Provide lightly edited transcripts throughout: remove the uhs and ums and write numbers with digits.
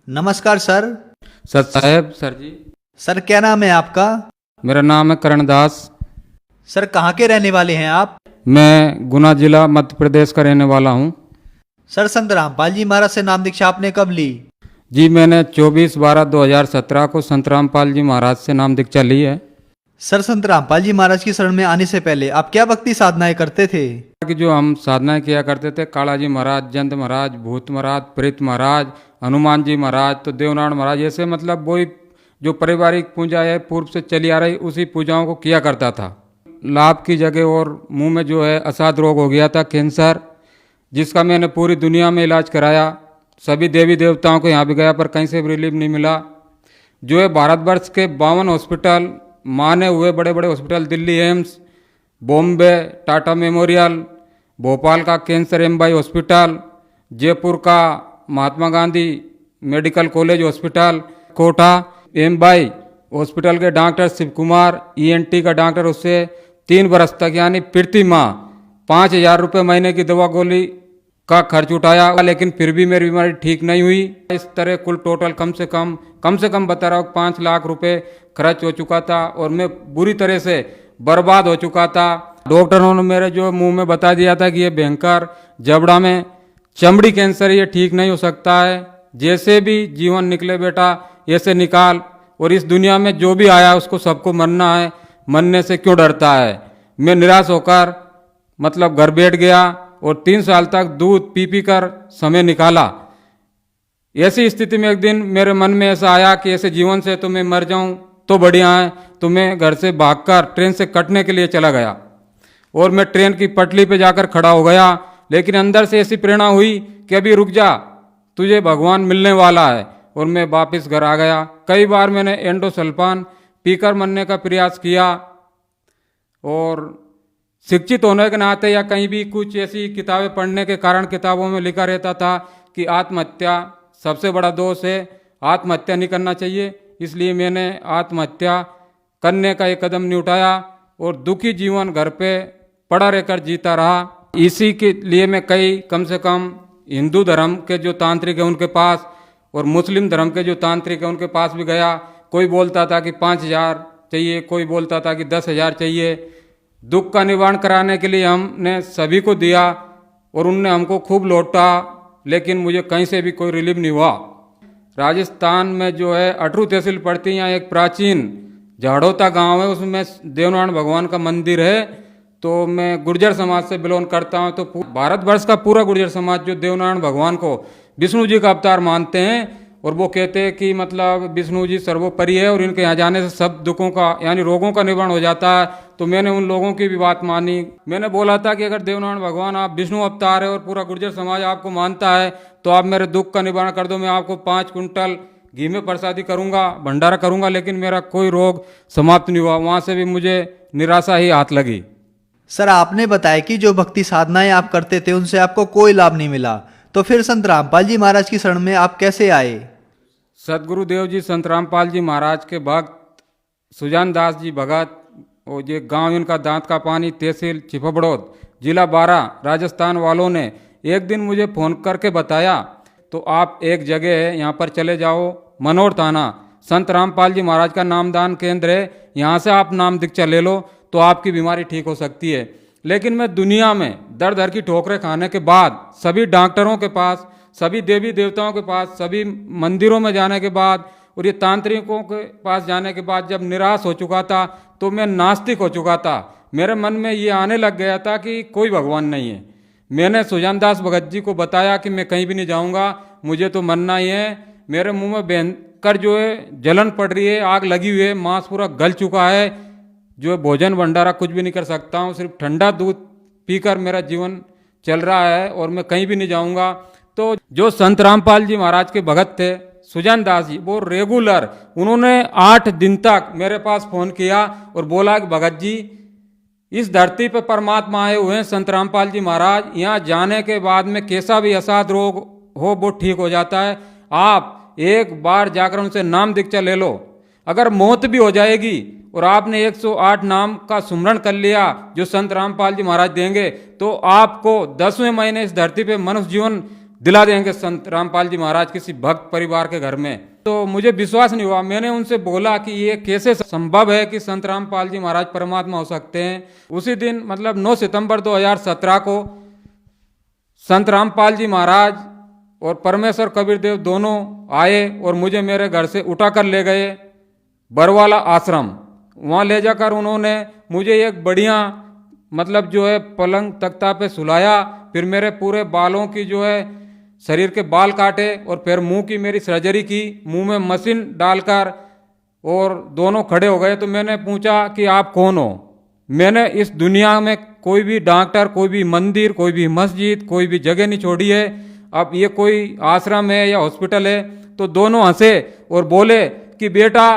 नमस्कार sir. Sir साहब sir जी। Sir क्या नाम है आपका? मेरा नाम है करण दास। सर कहाँ के रहने वाले हैं आप? मैं गुना जिला मध्य प्रदेश का रहने वाला हूँ। सर संत रामपाल जी महाराज से नाम दीक्षा आपने कब ली? जी मैंने 24/12/2017 को संत रामपाल जी महाराज से नाम दीक्षा ली है। सर संत रामपाल जी महाराज की शरण में आने से पहले आप क्या भक्ति साधनाएं करते थे? कि जो हम साधनाएं किया करते थे, काला जी महाराज, जंत महाराज, भूत महाराज, प्रेत महाराज, हनुमान जी महाराज, तो देवनारायण महाराज, ऐसे मतलब वही जो पारिवारिक पूजा है पूर्व से चली आ रही उसी पूजाओं को किया करता था। लाभ की जगह और मुंह में जो है असाध रोग हो गया था, कैंसर, जिसका मैंने पूरी दुनिया में इलाज कराया। सभी देवी देवताओं को यहाँ भी गया पर कहीं से भी रिलीफ नहीं मिला। जो है भारतवर्ष के 52 हॉस्पिटल, माने हुए बड़े बड़े हॉस्पिटल, दिल्ली एम्स, बॉम्बे टाटा मेमोरियल, भोपाल का कैंसर एमबाई हॉस्पिटल, जयपुर का Mahatma Gandhi medical college hospital, Kota MY hospital के डॉक्टर शिव कुमार, ईएनटी का डॉक्टर, उससे 3 बरस तक यानी प्रति माह 5,000 रुपये महीने की दवा गोली का खर्च उठाया, लेकिन फिर भी मेरी बीमारी ठीक नहीं हुई। इस तरह कुल टोटल कम से कम बता रहा हूँ 5 लाख रुपए खर्च हो चुका था और मैं बुरी तरह से बर्बाद हो चुका था। डॉक्टरों ने मेरे जो मुंह में बता दिया था कि ये भयंकर जबड़ा में चमड़ी कैंसर, ये ठीक नहीं हो सकता है, जैसे भी जीवन निकले बेटा ऐसे निकाल, और इस दुनिया में जो भी आया उसको सबको मरना है, मरने से क्यों डरता है। मैं निराश होकर मतलब घर बैठ गया और 3 साल तक दूध पी कर समय निकाला। ऐसी स्थिति में एक दिन मेरे मन में ऐसा आया कि ऐसे जीवन से तो मैं मर जाऊं तो बढ़िया है, तो मैं घर से भागकर ट्रेन से कटने के लिए चला गया और मैं ट्रेन की पटरी पे जाकर खड़ा हो गया। लेकिन अंदर से ऐसी प्रेरणा हुई कि अभी रुक जा, तुझे भगवान मिलने वाला है, और मैं वापस घर आ गया। कई बार मैंने एंडोसल्फान पीकर मरने का प्रयास किया, और शिक्षित होने के नाते या कहीं भी कुछ ऐसी किताबें पढ़ने के कारण किताबों में लिखा रहता था कि आत्महत्या सबसे बड़ा दोष है, आत्महत्या नहीं करना चाहिए। इसलिए मैंने आत्महत्या करने का एक कदम नहीं उठाया और दुखी जीवन घर पे पड़ा रहकर जीता रहा। इसी के लिए मैं कम से कम हिंदू धर्म के जो तांत्रिक है उनके पास और मुस्लिम धर्म के जो तांत्रिक है उनके पास भी गया। कोई बोलता था कि 5,000 चाहिए, कोई बोलता था कि 10,000 चाहिए। दुख का निवारण कराने के लिए हमने सभी को दिया और उनने हमको खूब लौटा, लेकिन मुझे कहीं से भी कोई रिलीफ नहीं हुआ। राजस्थान में जो है अटरू तहसील पड़ती है, यहाँ एक प्राचीन झाड़ोता गांव है, उसमें देवनारायण भगवान का मंदिर है। तो मैं गुर्जर समाज से बिलोंग करता हूँ। तो भारतवर्ष का पूरा गुर्जर समाज जो देवनारायण भगवान को विष्णु जी का अवतार मानते हैं, और वो कहते हैं कि मतलब विष्णु जी सर्वोपरि है और इनके यहाँ जाने से सब दुखों का यानी रोगों का निवारण हो जाता है। तो मैंने उन लोगों की भी बात मानी। मैंने बोला था कि अगर देवनारायण भगवान आप विष्णु अवतार है और पूरा गुर्जर समाज आपको मानता है तो आप मेरे दुख का निवारण कर दो, मैं आपको 5 कुंटल घी में प्रसादी करूँगा, भंडारा करूँगा। लेकिन मेरा कोई रोग समाप्त नहीं हुआ। वहाँ से भी मुझे निराशा ही हाथ लगी। सर आपने बताया कि जो भक्ति साधनाएं आप करते थे उनसे आपको कोई लाभ नहीं मिला, तो फिर संत रामपाल जी महाराज की शरण में आप कैसे आए? सदगुरुदेव जी संत रामपाल जी महाराज के भक्त सुजान दास जी भगत, और ये गांव इनका दांत का पानी, तहसील चिपबड़ौद, जिला बारा, राजस्थान वालों ने एक दिन मुझे फ़ोन करके बताया तो आप एक जगह है यहाँ पर चले जाओ, मनोर थाना, संत रामपाल जी महाराज का नामदान केंद्र है, यहाँ से आप नाम दीक्षा ले लो तो आपकी बीमारी ठीक हो सकती है। लेकिन मैं दुनिया में दर दर की ठोकरें खाने के बाद, सभी डॉक्टरों के पास, सभी देवी देवताओं के पास, सभी मंदिरों में जाने के बाद और ये तांत्रिकों के पास जाने के बाद जब निराश हो चुका था तो मैं नास्तिक हो चुका था। मेरे मन में ये आने लग गया था कि कोई भगवान नहीं है। मैंने सुजान दास भगत जी को बताया कि मैं कहीं भी नहीं जाऊंगा, मुझे तो मरना ही है। मेरे मुंह में भयंकर जो है जलन पड़ रही है, आग लगी हुई है, मांस पूरा गल चुका है, जो भोजन भंडारा कुछ भी नहीं कर सकता हूँ, सिर्फ ठंडा दूध पीकर मेरा जीवन चल रहा है और मैं कहीं भी नहीं जाऊंगा। तो जो संत रामपाल जी महाराज के भगत थे सुजान दास जी, वो रेगुलर उन्होंने 8 दिन तक मेरे पास फोन किया और बोला कि भगत जी इस धरती पर परमात्मा आए हुए हैं संत रामपाल जी महाराज, यहाँ जाने के बाद में कैसा भी असाध रोग हो वो ठीक हो जाता है, आप एक बार जाकर उनसे नाम दीक्षा ले लो। अगर मौत भी हो जाएगी और आपने 108 नाम का सुमरण कर लिया जो संत रामपाल जी महाराज देंगे, तो आपको 10वें महीने इस धरती पे मनुष्य जीवन दिला देंगे संत रामपाल जी महाराज किसी भक्त परिवार के घर में। तो मुझे विश्वास नहीं हुआ। मैंने उनसे बोला कि ये कैसे संभव है कि संत रामपाल जी महाराज परमात्मा हो सकते हैं। उसी दिन मतलब 9 सितंबर 2017 को संत रामपाल जी महाराज और परमेश्वर कबीर देव दोनों आए और मुझे मेरे घर से उठाकर ले गए बरवाला आश्रम। वहाँ ले जाकर उन्होंने मुझे एक बढ़िया मतलब जो है पलंग तख्ता पे सुलाया, फिर मेरे पूरे बालों की जो है शरीर के बाल काटे और फिर मुंह की मेरी सर्जरी की, मुंह में मशीन डालकर, और दोनों खड़े हो गए। तो मैंने पूछा कि आप कौन हो? मैंने इस दुनिया में कोई भी डॉक्टर, कोई भी मंदिर, कोई भी मस्जिद, कोई भी जगह नहीं छोड़ी है। अब ये कोई आश्रम है या हॉस्पिटल है? तो दोनों हंसे और बोले कि बेटा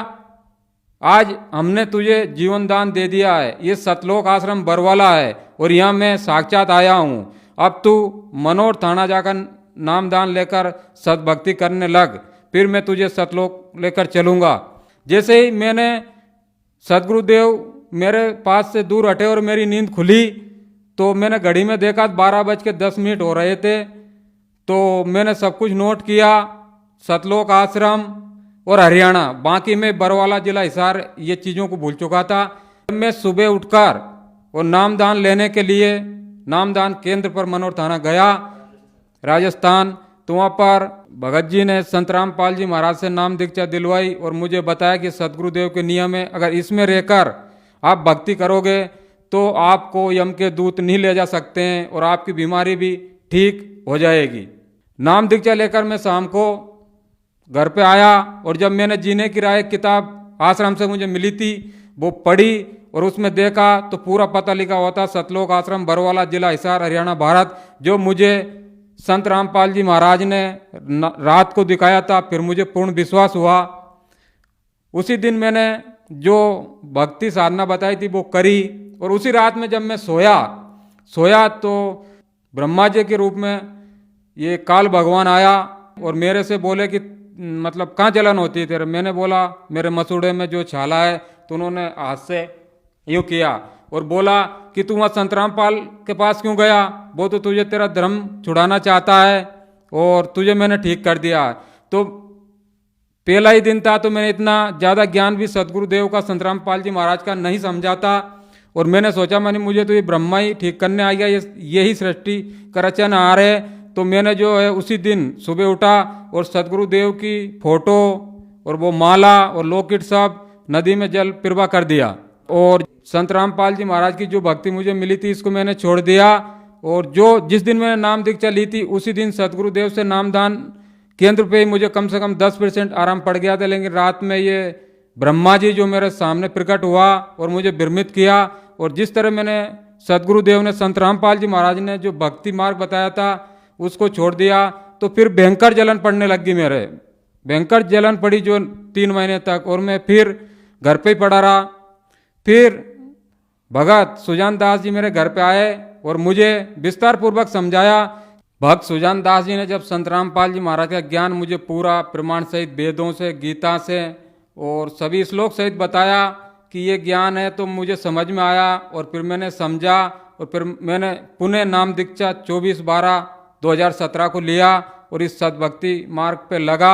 आज हमने तुझे जीवन दान दे दिया है, ये सतलोक आश्रम बरवाला है और यहाँ मैं साक्षात आया हूँ। अब तू मनोर थाना जाकर नामदान लेकर सतभक्ति करने लग, फिर मैं तुझे सतलोक लेकर चलूँगा। जैसे ही मैंने सदगुरुदेव मेरे पास से दूर हटे और मेरी नींद खुली तो मैंने घड़ी में देखा 12:10 हो रहे थे। तो मैंने सब कुछ नोट किया, सतलोक आश्रम और हरियाणा, बाकी में बरवाला जिला हिसार ये चीज़ों को भूल चुका था। मैं सुबह उठकर और नामदान लेने के लिए नामदान केंद्र पर मनोर थाना गया राजस्थान। तो वहाँ पर भगत जी ने संत रामपाल जी महाराज से नाम दीक्षा दिलवाई और मुझे बताया कि सदगुरुदेव के नियम है, अगर इसमें रहकर आप भक्ति करोगे तो आपको यम के दूत नहीं ले जा सकते हैं और आपकी बीमारी भी ठीक हो जाएगी। नाम दीक्षा लेकर मैं शाम को घर पे आया और जब मैंने जीने की राह किताब आश्रम से मुझे मिली थी वो पढ़ी और उसमें देखा तो पूरा पता लिखा हुआ था सतलोक आश्रम बरवाला जिला हिसार हरियाणा भारत, जो मुझे संत रामपाल जी महाराज ने रात को दिखाया था। फिर मुझे पूर्ण विश्वास हुआ। उसी दिन मैंने जो भक्ति साधना बताई थी वो करी और उसी रात में जब मैं सोया तो ब्रह्मा जी के रूप में ये काल भगवान आया और मेरे से बोले कि मतलब कहाँ जलन होती है तेरे? मैंने बोला मेरे मसूड़े में जो छाला है। तो उन्होंने हाथ से यूँ किया और बोला कि तू वहाँ संत रामपाल के पास क्यों गया? वो तो तुझे तेरा धर्म छुड़ाना चाहता है और तुझे मैंने ठीक कर दिया। तो पहला ही दिन था तो मैंने इतना ज़्यादा ज्ञान भी सदगुरुदेव का संत रामपाल जी महाराज का नहीं समझा था और मैंने सोचा मैंने मुझे तो ये ब्रह्मा ही ठीक करने आ गया, यही सृष्टि का रचन आ रहे। तो मैंने जो है उसी दिन सुबह उठा और सदगुरुदेव की फोटो और वो माला और लॉकेट सब नदी में जल प्रवाह कर दिया और संत रामपाल जी महाराज की जो भक्ति मुझे मिली थी इसको मैंने छोड़ दिया। और जो जिस दिन मैंने नाम दीक्षा ली थी उसी दिन सदगुरुदेव से नामदान केंद्र पे मुझे कम से कम 10% आराम पड़ गया था। लेकिन रात में ये ब्रह्मा जी जो मेरे सामने प्रकट हुआ और मुझे भ्रमित किया और जिस तरह मैंने सदगुरुदेव ने संत रामपाल जी महाराज ने जो भक्ति मार्ग बताया था उसको छोड़ दिया तो फिर भयंकर जलन पड़ने लगी, मेरे भयंकर जलन पड़ी जो 3 महीने तक। और मैं फिर घर पे ही पड़ा रहा। फिर भगत सुजान दास जी मेरे घर पे आए और मुझे विस्तार पूर्वक समझाया। भक्त सुजान दास जी ने जब संत रामपाल जी महाराज का ज्ञान मुझे पूरा प्रमाण सहित वेदों से, गीता से और सभी श्लोक सहित बताया कि ये ज्ञान है, तो मुझे समझ में आया और फिर मैंने समझा और फिर मैंने पुनः नाम दीक्षा 24/12/2017 को लिया और इस सद्भक्ति मार्ग पे लगा।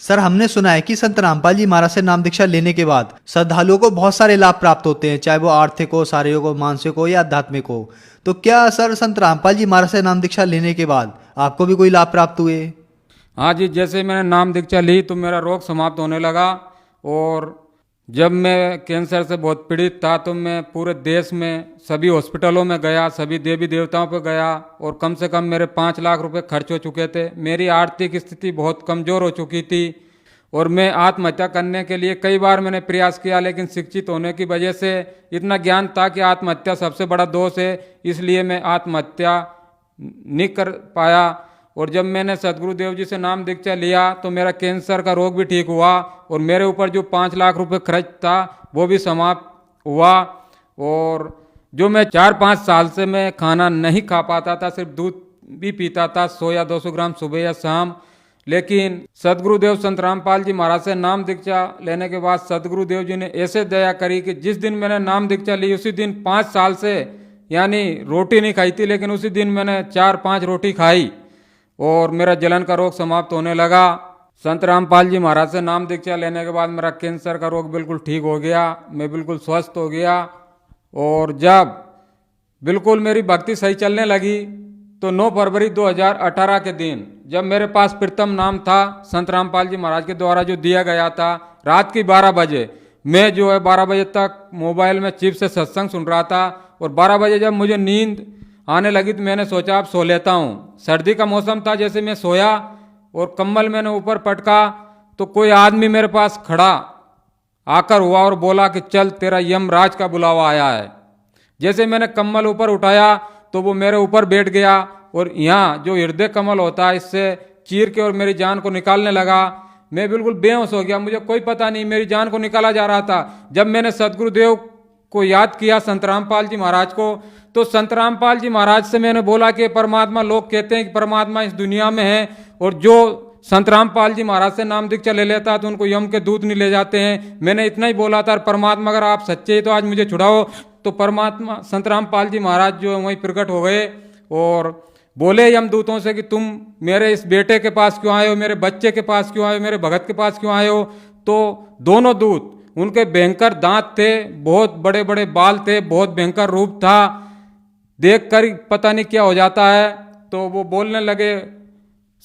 सर, हमने सुना है कि संत रामपाल जी महाराज से नाम दीक्षा लेने के बाद श्रद्धालुओं को बहुत सारे लाभ प्राप्त होते हैं, चाहे वो आर्थिक हो, शारीरिक हो, मानसिक हो या आध्यात्मिक हो। तो क्या सर संत रामपाल जी महाराज से नाम दीक्षा लेने के बाद आपको भी कोई लाभ प्राप्त हुए? हाँ जी, जैसे मैंने नाम दीक्षा ली तो मेरा रोग समाप्त होने लगा और जब मैं कैंसर से बहुत पीड़ित था तो मैं पूरे देश में सभी हॉस्पिटलों में गया, सभी देवी देवताओं पर गया और कम से कम मेरे 5 लाख रुपए खर्च हो चुके थे। मेरी आर्थिक स्थिति बहुत कमज़ोर हो चुकी थी और मैं आत्महत्या करने के लिए कई बार मैंने प्रयास किया, लेकिन शिक्षित होने की वजह से इतना ज्ञान था कि आत्महत्या सबसे बड़ा दोष है, इसलिए मैं आत्महत्या नहीं कर पाया। और जब मैंने सदगुरुदेव जी से नाम दीक्षा लिया तो मेरा कैंसर का रोग भी ठीक हुआ और मेरे ऊपर जो 5 लाख रुपए खर्च था वो भी समाप्त हुआ। और जो मैं 4-5 साल से मैं खाना नहीं खा पाता था, सिर्फ दूध भी पीता था 100 या 200 ग्राम सुबह या शाम, लेकिन सदगुरुदेव संत रामपाल जी महाराज से नाम दीक्षा लेने के बाद सदगुरुदेव जी ने ऐसे दया करी कि जिस दिन मैंने नाम दीक्षा ली उसी दिन 5 साल से यानी रोटी नहीं खाई थी, लेकिन उसी दिन मैंने 4-5 रोटी खाई और मेरा जलन का रोग समाप्त होने लगा। संत रामपाल जी महाराज से नाम दीक्षा लेने के बाद मेरा कैंसर का रोग बिल्कुल ठीक हो गया, मैं बिल्कुल स्वस्थ हो गया। और जब बिल्कुल मेरी भक्ति सही चलने लगी तो 9 फरवरी 2018 के दिन जब मेरे पास प्रीतम नाम था संत रामपाल जी महाराज के द्वारा जो दिया गया था, रात की 12 बजे मैं जो है 12 बजे तक मोबाइल में चिप से सत्संग सुन रहा था। और 12 बजे जब मुझे नींद आने लगी तो मैंने सोचा अब सो लेता हूँ। सर्दी का मौसम था, जैसे मैं सोया और कंबल मैंने ऊपर पटका तो कोई आदमी मेरे पास खड़ा आकर हुआ और बोला कि चल तेरा यमराज का बुलावा आया है। जैसे मैंने कम्बल ऊपर उठाया तो वो मेरे ऊपर बैठ गया और यहाँ जो हृदय कमल होता है इससे चीर के और मेरी जान को निकालने लगा। मैं बिल्कुल बेहोश हो गया, मुझे कोई पता नहीं मेरी जान को निकाला जा रहा था। जब मैंने सदगुरुदेव को याद किया, संत रामपाल जी महाराज को, तो संत रामपाल जी महाराज से मैंने बोला कि परमात्मा, लोग कहते हैं कि परमात्मा इस दुनिया में है और जो संत रामपाल जी महाराज से नाम दीक्षा ले लेता तो उनको यम के दूत नहीं ले जाते हैं। मैंने इतना ही बोला था, परमात्मा अगर आप सच्चे तो आज मुझे छुड़ाओ। तो परमात्मा संत रामपाल जी महाराज जो वहीं प्रकट हो गए और बोले यमदूतों से कि तुम मेरे इस बेटे के पास क्यों आए हो, मेरे बच्चे के पास क्यों आए हो, मेरे भगत के पास क्यों आए हो। तो दोनों दूत, उनके भयंकर दांत थे, बहुत बड़े बड़े बाल थे, बहुत भयंकर रूप था, देख कर पता नहीं क्या हो जाता है। तो वो बोलने लगे,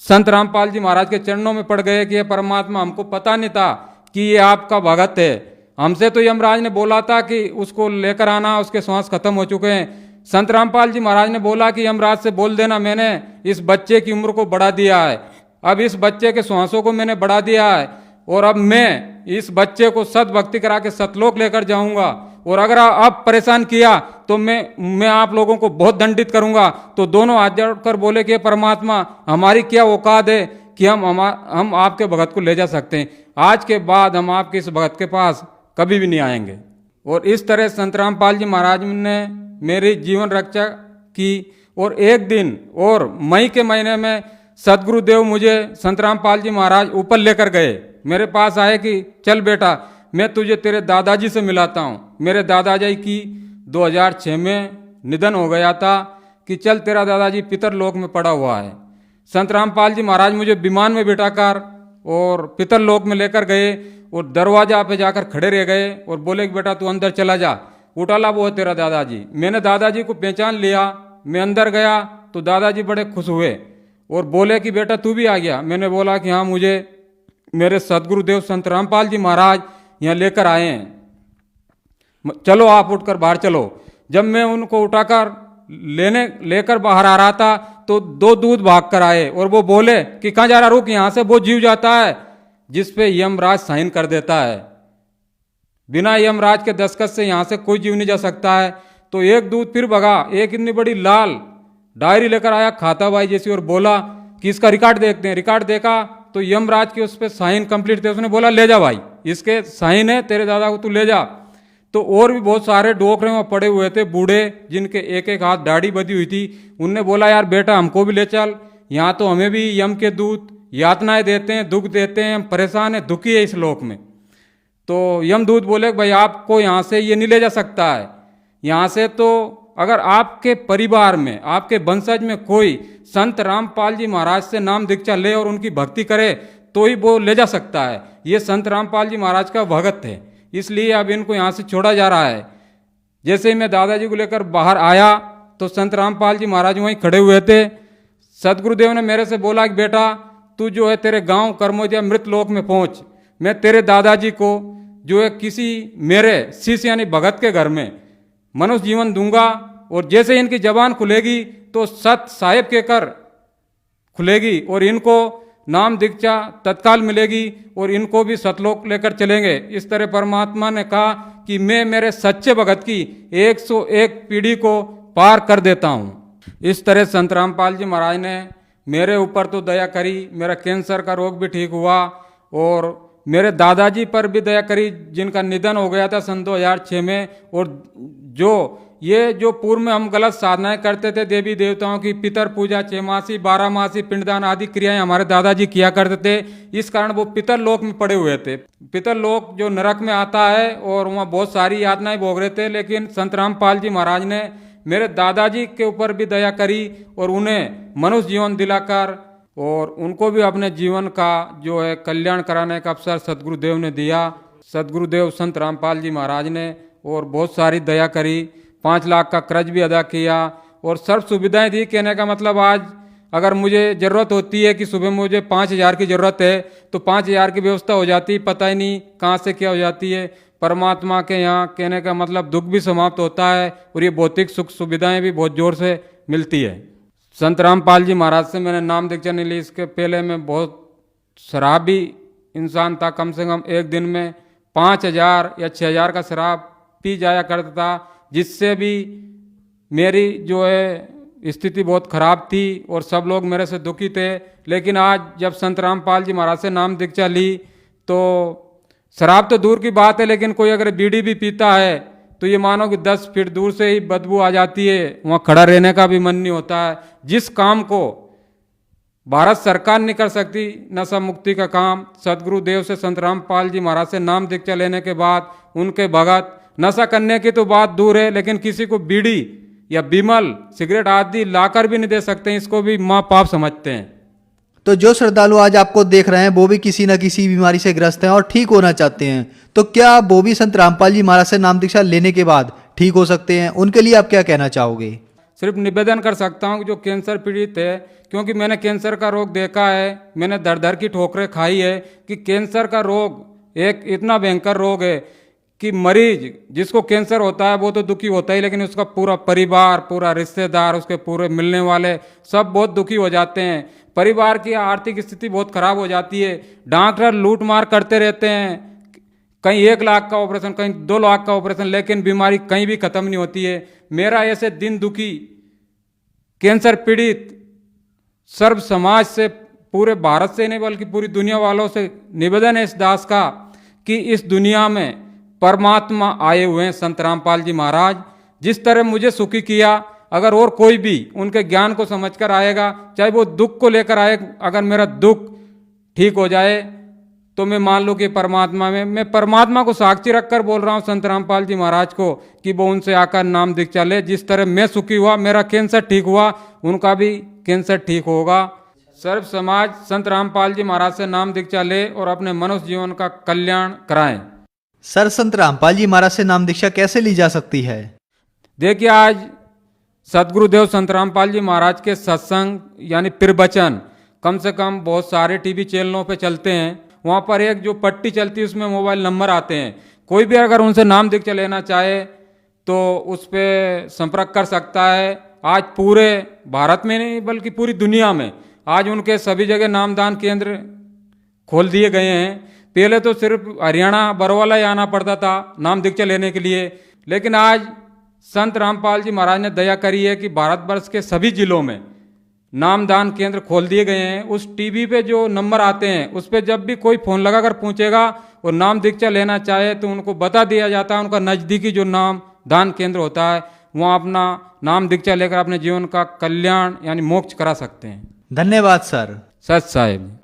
संत रामपाल जी महाराज के चरणों में पड़ गए कि ये परमात्मा, हमको पता नहीं था कि ये आपका भगत है। हमसे तो यमराज ने बोला था कि उसको लेकर आना, उसके श्वास खत्म हो चुके हैं। संत रामपाल जी महाराज ने बोला कि यमराज से बोल देना मैंने इस बच्चे की उम्र को बढ़ा दिया है, अब इस बच्चे के श्वासों को मैंने बढ़ा दिया है और अब मैं इस बच्चे को सत भक्ति करा के सतलोक लेकर जाऊंगा और अगर आप परेशान किया तो मैं आप लोगों को बहुत दंडित करूंगा। तो दोनों हाथ जोड़कर बोले कि परमात्मा, हमारी क्या औकात है कि हम आपके भगत को ले जा सकते हैं। आज के बाद हम आपके इस भगत के पास कभी भी नहीं आएंगे। और इस तरह संत रामपाल जी महाराज ने मेरी जीवन रक्षा की। और एक दिन और मई के महीने में सदगुरुदेव मुझे संत रामपाल जी महाराज ऊपर लेकर गए, मेरे पास आए कि चल बेटा, मैं तुझे तेरे दादाजी से मिलाता हूँ। मेरे दादाजी की 2006 में निधन हो गया था कि चल तेरा दादाजी पितरलोक में पड़ा हुआ है। संत रामपाल जी महाराज मुझे विमान में बिठाकर और पितरलोक में लेकर गए और दरवाजा पे जाकर खड़े रह गए और बोले कि बेटा तू अंदर चला जा, उठाला वो है तेरा दादाजी। मैंने दादाजी को पहचान लिया, मैं अंदर गया तो दादाजी बड़े खुश हुए और बोले कि बेटा तू भी आ गया। मैंने बोला कि हाँ, मुझे मेरे सदगुरुदेव संत रामपाल जी महाराज यहाँ लेकर आए हैं, चलो आप उठकर बाहर चलो। जब मैं उनको उठाकर लेकर बाहर आ रहा था तो 2 दूत भाग कर आए और वो बोले कि कहाँ जा रहा, रुक, यहाँ से वो जीव जाता है जिस पे यमराज साइन कर देता है, बिना यमराज के दस्तखत से यहाँ से कोई जीव नहीं जा सकता है। तो एक दूत फिर भगा, एक इतनी बड़ी लाल डायरी लेकर आया खाता बाई जैसी और बोला कि इसका रिकॉर्ड देखते हैं। रिकॉर्ड देखा तो यमराज के उस पर साइन कंप्लीट थे। उसने बोला ले जा भाई, इसके साइन है, तेरे दादा को तू ले जा। तो और भी बहुत सारे डोकरे वहाँ पड़े हुए थे, बूढ़े जिनके एक एक हाथ दाढ़ी बधी हुई थी। उनने बोला यार बेटा हमको भी ले चल, यहाँ तो हमें भी यम के दूत यातनाएं देते हैं, दुख देते हैं, हम परेशान हैं, दुखी है इस लोक में। तो यमदूत बोले भाई आपको यहाँ से ये नहीं ले जा सकता है, यहाँ से तो अगर आपके परिवार में, आपके वंशज में कोई संत रामपाल जी महाराज से नाम दीक्षा ले और उनकी भक्ति करे तो ही वो ले जा सकता है। ये संत रामपाल जी महाराज का भगत थे, इसलिए अब इनको यहाँ से छोड़ा जा रहा है। जैसे ही मैं दादाजी को लेकर बाहर आया तो संत रामपाल जी महाराज वहीं खड़े हुए थे। सदगुरुदेव ने मेरे से बोला कि बेटा तू जो है तेरे गांव कर्मोदिया मृत लोक में पहुंच, मैं तेरे दादाजी को जो है किसी मेरे शिष्य यानी भगत के घर में मनुष्य जीवन दूंगा और जैसे ही इनकी जबान खुलेगी तो सत साहेब के कर खुलेगी और इनको नाम दीक्षा तत्काल मिलेगी और इनको भी सतलोक लेकर चलेंगे। इस तरह परमात्मा ने कहा कि मैं मेरे सच्चे भगत की 101 पीढ़ी को पार कर देता हूँ। इस तरह संत रामपाल जी महाराज ने मेरे ऊपर तो दया करी, मेरा कैंसर का रोग भी ठीक हुआ और मेरे दादाजी पर भी दया करी जिनका निधन हो गया था सन 2006 में। और जो पूर्व में हम गलत साधनाएं करते थे देवी देवताओं की, पितर पूजा, छमासी, 12 मासी, पिंडदान आदि क्रियाएं हमारे दादाजी किया करते थे, इस कारण वो पितर लोक में पड़े हुए थे। पितर लोक जो नरक में आता है और वहाँ बहुत सारी यातनाएं भोग रहे थे, लेकिन संत रामपाल जी महाराज ने मेरे दादाजी के ऊपर भी दया करी और उन्हें मनुष्य जीवन दिलाकर और उनको भी अपने जीवन का जो है कल्याण कराने का अवसर सदगुरुदेव ने दिया। सदगुरुदेव संत रामपाल जी महाराज ने और बहुत सारी दया करी, 5 लाख का कर्ज भी अदा किया और सर्व सुविधाएं दी। कहने का मतलब आज अगर मुझे ज़रूरत होती है कि सुबह मुझे 5,000 की ज़रूरत है तो 5,000 की व्यवस्था हो जाती है, पता ही नहीं कहाँ से क्या हो जाती है। परमात्मा के यहाँ कहने का मतलब दुख भी समाप्त होता है और ये भौतिक सुख सुविधाएं भी बहुत जोर से मिलती है। संत रामपाल जी महाराज से मैंने नाम दीक्षा नहीं ली, इसके पहले मैं बहुत शराबी इंसान था। कम से कम एक दिन में 5,000 या 6,000 का शराब पी जाया करता था, जिससे भी मेरी जो है स्थिति बहुत खराब थी और सब लोग मेरे से दुखी थे। लेकिन आज जब संत रामपाल जी महाराज से नाम दीक्षा ली तो शराब तो दूर की बात है, लेकिन कोई अगर बीड़ी भी पीता है तो ये मानो कि 10 फीट दूर से ही बदबू आ जाती है, वहाँ खड़ा रहने का भी मन नहीं होता है। जिस काम को भारत सरकार नहीं कर सकती, नशा मुक्ति का काम, सदगुरुदेव से संत रामपाल जी महाराज से नाम दीक्षा लेने के बाद उनके भगत नशा करने की तो बात दूर है, लेकिन किसी को बीड़ी या बिमल सिगरेट आदि लाकर भी नहीं दे सकते, इसको भी महापाप समझते हैं। तो जो श्रद्धालु आज आपको देख रहे हैं वो भी किसी न किसी बीमारी से ग्रस्त हैं और ठीक होना चाहते हैं, तो क्या वो भी संत रामपाल जी महाराज से नाम दीक्षा लेने के बाद ठीक हो सकते हैं? उनके लिए आप क्या कहना चाहोगे? सिर्फ निवेदन कर सकता हूँ कि जो कैंसर पीड़ित है, क्योंकि मैंने कैंसर का रोग देखा है, मैंने दर दर की ठोकरें खाई है कि कैंसर का रोग एक इतना भयंकर रोग है कि मरीज जिसको कैंसर होता है वो तो दुखी होता ही, लेकिन उसका पूरा परिवार, पूरा रिश्तेदार, उसके पूरे मिलने वाले सब बहुत दुखी हो जाते हैं। परिवार की आर्थिक स्थिति बहुत खराब हो जाती है। डॉक्टर लूट मार करते रहते हैं, कहीं 1 लाख का ऑपरेशन, कहीं 2 लाख का ऑपरेशन, लेकिन बीमारी कहीं भी खत्म नहीं होती है। मेरा ऐसे दिन दुखी कैंसर पीड़ित सर्व समाज से, पूरे भारत से नहीं बल्कि पूरी दुनिया वालों से निवेदन है इस दास का कि इस दुनिया में परमात्मा आए हुए हैं संत रामपाल जी महाराज। जिस तरह मुझे सुखी किया, अगर और कोई भी उनके ज्ञान को समझकर आएगा, चाहे वो दुख को लेकर आए, अगर मेरा दुख ठीक हो जाए तो मैं मान लूँ कि परमात्मा में, मैं परमात्मा को साक्षी रखकर बोल रहा हूँ संत रामपाल जी महाराज को कि वो उनसे आकर नाम दीक्षा ले। जिस तरह मैं सुखी हुआ, मेरा कैंसर ठीक हुआ, उनका भी कैंसर ठीक होगा। सर्व समाज संत रामपाल जी महाराज से नाम दीक्षा ले और अपने मनुष्य जीवन का कल्याण कराएं। सर, संत रामपाल जी महाराज से नाम दीक्षा कैसे ली जा सकती है? देखिए, आज सदगुरुदेव संत रामपाल जी महाराज के सत्संग यानी प्रवचन कम से कम बहुत सारे टीवी चैनलों पे चलते हैं। वहाँ पर एक जो पट्टी चलती है उसमें मोबाइल नंबर आते हैं। कोई भी अगर उनसे नाम दीक्षा लेना चाहे तो उस पर संपर्क कर सकता है। आज पूरे भारत में नहीं बल्कि पूरी दुनिया में आज उनके सभी जगह नामदान केंद्र खोल दिए गए हैं। पहले तो सिर्फ हरियाणा बरवाला ही आना पड़ता था नाम दीक्षा लेने के लिए, लेकिन आज संत रामपाल जी महाराज ने दया करी है कि भारतवर्ष के सभी जिलों में नामदान केंद्र खोल दिए गए हैं। उस टीवी पे जो नंबर आते हैं उस पे जब भी कोई फ़ोन लगाकर पूछेगा और नाम दीक्षा लेना चाहे तो उनको बता दिया जाता है उनका नज़दीकी जो नाम दान केंद्र होता है, वहाँ अपना नाम दीक्षा लेकर अपने जीवन का कल्याण यानी मोक्ष करा सकते हैं। धन्यवाद सर। सच साहेब।